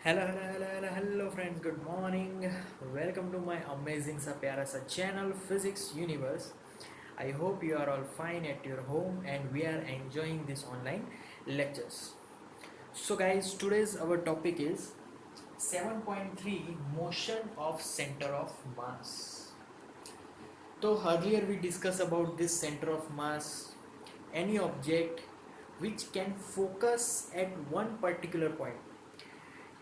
Hello friends, good morning. Welcome to my amazing sa pyara sa channel Physics Universe. I hope you are all fine at your home and we are enjoying this online lectures. So guys, today's our topic is 7.3 motion of center of mass. So earlier we discussed about this center of mass, any object which can focus at one particular point.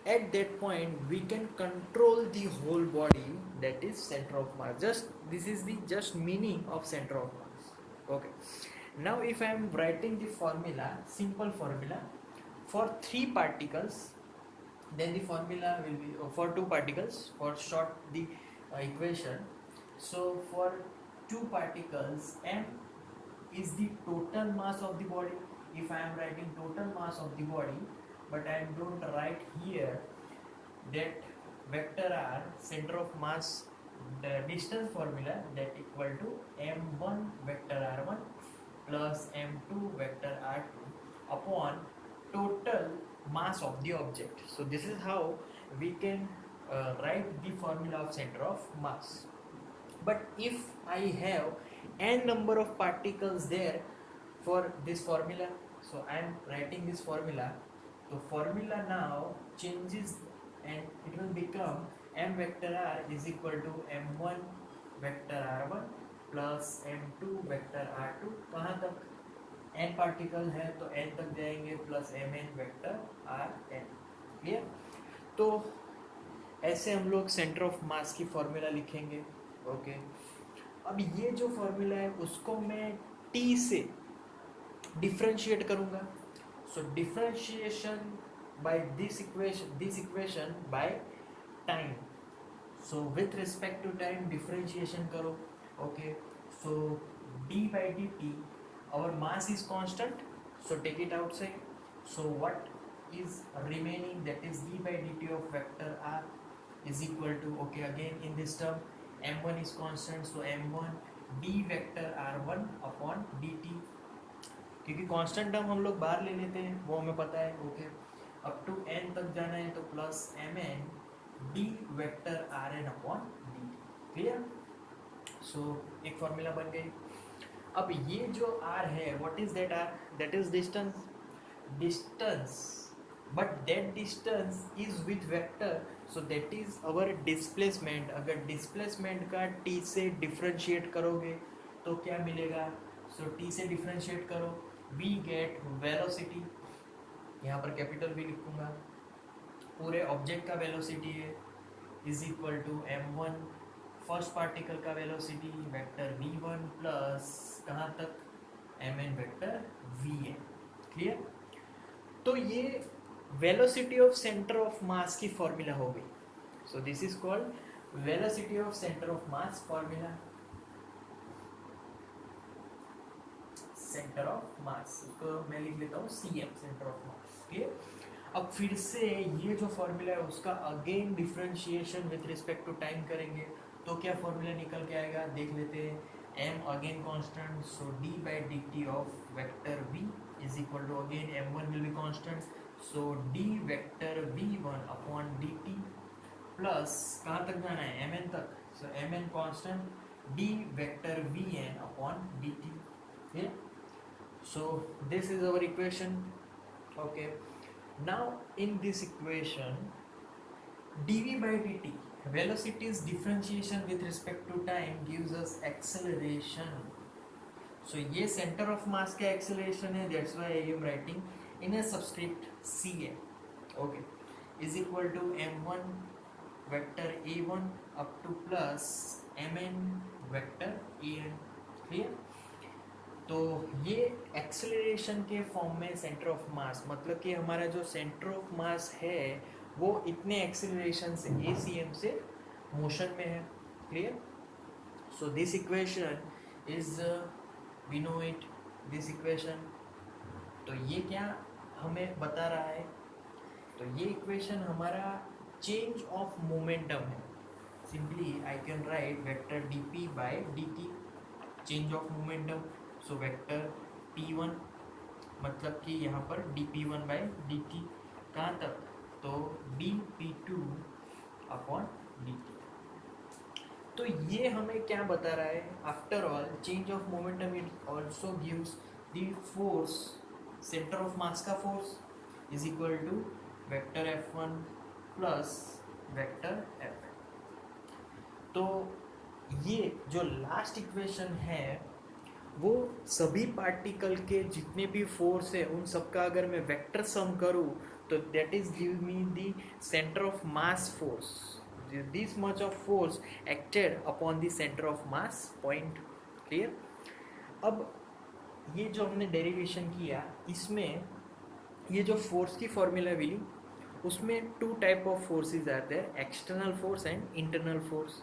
At that point we can control the whole body, that is center of mass. Just this is the just meaning of center of mass. Okay, now if I am writing the formula, simple formula for three particles, then the formula will be for two particles, for short the equation. So for two particles, m is the total mass of the body. If I am writing total mass of the body, but I don't write here that vector r center of mass, the distance formula, that equal to m1 vector r1 plus m2 vector r2 upon total mass of the object. So this is how we can write the formula of center of mass. But if I have n number of particles there for this formula, so I am writing this formula. So formula now changes and it will become m vector r is equal to m1 vector r1 plus m2 vector r2. कहाँ तक n particle है तो n तक जाएंगे plus mn vector rn. Clear? तो ऐसे हम लोग सेंटर ऑफ मास की फॉर्मूला लिखेंगे. ओके, अब ये जो फॉर्मूला है उसको मैं t से डिफरेंशिएट करूंगा. So differentiation by this equation by time. So with respect to time differentiation करो. Okay, so d by dt, our mass is constant, so take it outside. So what is remaining, that is d by dt of vector r is equal to, okay, again in this term m1 is constant, so m1 d vector r1 upon dt. क्योंकि constant term हम लोग बाहर ले लेते हैं, वो हमें पता है. ओके, अप टू n तक जाना है तो plus mn d vector rn upon dt. Clear? So एक फॉर्मूला बन गई. अब ये जो r है, what is that r? That is distance, but that distance is with vector, so that is our displacement. अगर डिस्प्लेसमेंट का t से डिफरेंशिएट करोगे तो क्या मिलेगा? सो t से डिफरेंशिएट करो, वी गेट वेलोसिटी. यहाँ पर कैपिटल V लिखूंगा. पूरे ऑब्जेक्ट का वेलोसिटी है is equal to m1 first particle का वेलोसिटी वेक्टर v1 प्लस कहाँ तक mn वेक्टर vn. क्लियर? तो ये velocity of centre of mass की फॉर्मूला हो गई. So this is called velocity of centre of mass formula. Centre of mass, उसको मैं लिख लेता हूँ cm, centre of mass. Clear? अब फिर से ये जो फॉर्मूला है उसका again differentiation with respect to time करेंगे तो क्या फॉर्मूला निकल के आएगा, देख लेते हैं. m again constant, so d by dt of vector v is equal to, again m1 will be constant, so d vector v1 upon dt plus कहाँ तक जाना है, mn तक, so mn constant d vector vn upon dt. yeah? So this is our equation. Okay, now in this equation dv by dt, velocity's differentiation with respect to time gives us acceleration. So ये center of mass का acceleration है, that's why I am writing in a subscript cm. Okay, is equal to m1 vector a1 up to plus mn vector an. clear? तो ये acceleration के form में centre of मास, मतलब कि हमारा जो सेंटर ऑफ मास है वो इतने एक्सेलरेशन से acm से मोशन में है. Clear? So this equation is, we know it, this equation. तो ये क्या हमें बता रहा है? तो ये इक्वेशन हमारा चेंज ऑफ मोमेंटम है. Simply I can write vector dp by dt, change of momentum. So vector p1 मतलब कि यहाँ पर dp1 बाय dt कहाँ तक, तो b अपॉन dt। तो ये हमें क्या बता रहा है, after all change of momentum it also gives the force, centre of mass का force is equal to vector F1 plus vector F। तो ये जो लास्ट इक्वेशन है वो सभी पार्टिकल के जितने भी फोर्स है उन सबका अगर मैं वेक्टर सम करूँ तो that is give me the centre of mass force, this much of force acted upon the center of mass point। Clear. अब ये जो हमने डेरिवेशन किया इसमें ये जो फोर्स की फॉर्मूला मिली उसमें टू टाइप ऑफ फोर्सेस आते हैं, external force and internal force.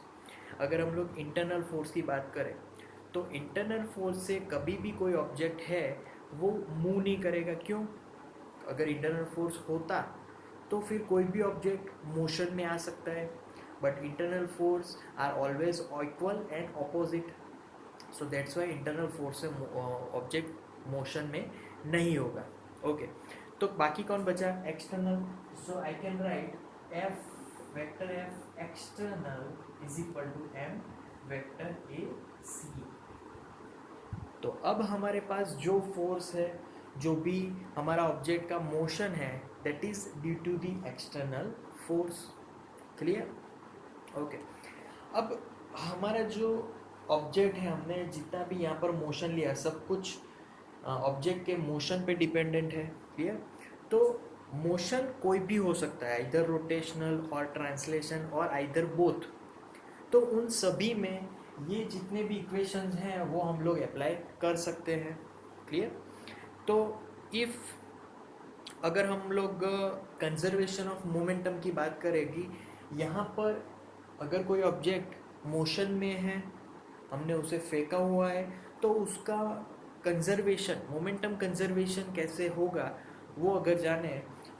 अगर हम लोग इंटरनल फोर्स की बात करें तो इंटरनल फोर्स से कभी भी कोई ऑब्जेक्ट है वो मूव नहीं करेगा। क्यों? अगर इंटरनल फोर्स होता तो फिर कोई भी ऑब्जेक्ट मोशन में आ सकता है, but internal force are always equal and opposite, so that's why internal force से ऑब्जेक्ट मोशन में नहीं होगा। ओके, तो बाकी कौन बचा? External. So I can write F vector F external is equal to M vector A C. तो अब हमारे पास जो फोर्स है, जो भी हमारा ऑब्जेक्ट का मोशन है, that is due to the external force. Clear? Okay. अब हमारा जो ऑब्जेक्ट है, हमने जितना भी यहाँ पर मोशन लिया सब कुछ ऑब्जेक्ट के मोशन पे डिपेंडेंट है। क्लियर? तो मोशन कोई भी हो सकता है, इधर रोटेशनल और ट्रांसलेशन और आइदर बोथ। तो उन सभी में ये जितने भी इक्वेशंस हैं वो हम लोग अप्लाई कर सकते हैं। क्लियर? तो इफ़ अगर हम लोग कंजर्वेशन ऑफ मोमेंटम की बात करेगी, यहाँ पर अगर कोई ऑब्जेक्ट मोशन में है, हमने उसे फेंका हुआ है, तो उसका कंजर्वेशन, मोमेंटम कंजर्वेशन कैसे होगा वो अगर जाने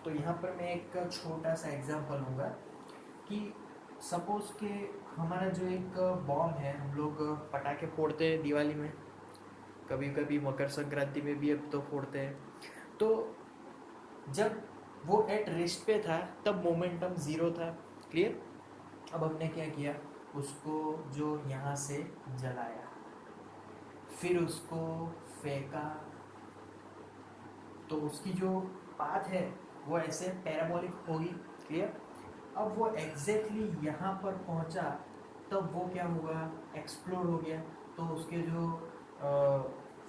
तो यहाँ पर मैं एक छोटा सा एग्जांपल लूँगा कि सपोज के हमारा जो एक बॉम्ब है, हम लोग पटाखे फोड़ते हैं दिवाली में, कभी कभी मकर संक्रांति में भी अब तो फोड़ते हैं। तो जब वो एट रेस्ट पे था तब मोमेंटम ज़ीरो था। क्लियर? अब हमने क्या किया, उसको जो यहाँ से जलाया, फिर उसको फेंका, तो उसकी जो पाथ है वो ऐसे पैराबोलिक होगी। क्लियर? अब वो एग्जैक्टली यहाँ पर पहुँचा तब वो क्या हुआ, एक्सप्लोड हो गया। तो उसके जो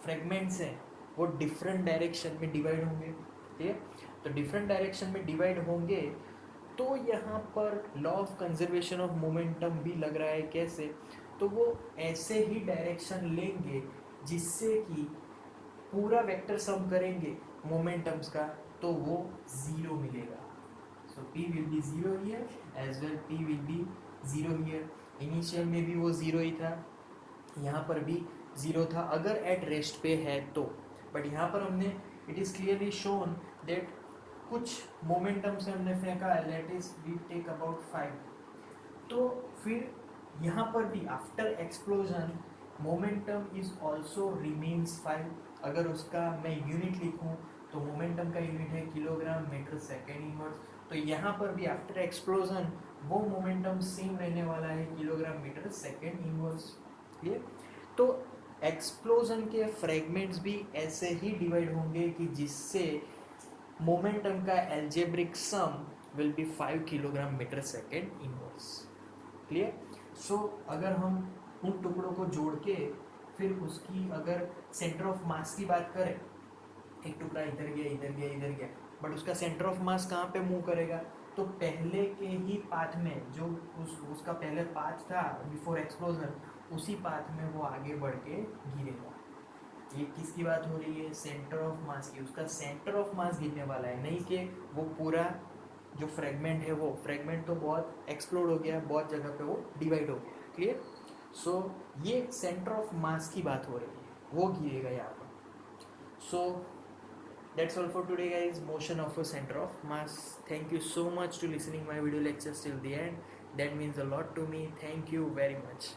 फ्रेगमेंट्स हैं वो डिफरेंट डायरेक्शन में डिवाइड होंगे। क्लियर? तो डिफरेंट डायरेक्शन में डिवाइड होंगे तो यहाँ पर law of conservation of momentum भी लग रहा है। कैसे? तो वो ऐसे ही डायरेक्शन लेंगे जिससे कि पूरा वेक्टर सम करेंगे मोमेंटम्स का तो वो ज़ीरो मिलेगा। So P will be zero here as well P will be zero here. Initial में भी वो ज़ीरो ही था, यहाँ पर भी ज़ीरो था अगर एट रेस्ट पे है तो। बट यहाँ पर हमने it is clearly shown that कुछ मोमेंटम से हमने फेंका, let is we take about 5, तो फिर यहाँ पर भी after explosion momentum is also remains 5। अगर उसका मैं यूनिट लिखूँ तो मोमेंटम का यूनिट है किलोग्राम मीटर सेकेंड इनवर्स। तो यहाँ पर भी आफ्टर एक्सप्लोजन वो मोमेंटम सेम रहने वाला है, kilogram metre second inverse. Clear? तो एक्सप्लोजन के फ्रेगमेंट्स भी ऐसे ही डिवाइड होंगे कि जिससे मोमेंटम का algebraic sum will be 5 kilogram metre second inverse. Clear? So अगर हम उन टुकड़ों को जोड़ के फिर उसकी अगर सेंटर ऑफ मास की बात करें, एक टुकड़ा इधर गया इधर गया इधर गया, बट उसका सेंटर ऑफ मास कहाँ पे मूव करेगा? तो पहले के ही पाथ में जो उसका पहले पाथ था बिफोर एक्सप्लोजन, उसी पाथ में वो आगे बढ़ के गिरेगा। ये किसकी बात हो रही है? सेंटर ऑफ मास की। उसका सेंटर ऑफ मास गिरने वाला है, नहीं कि वो पूरा जो फ्रेगमेंट है, वो फ्रेगमेंट तो बहुत एक्सप्लोड हो गया, बहुत जगह पे वो डिवाइड हो गया। क्लियर? सो ये सेंटर ऑफ मास की बात हो रही है, वो गिरेगा यहाँ पर। सो that's all for today guys, motion of a center of mass. Thank you so much to listening my video lectures till the end. That means a lot to me. Thank you very much.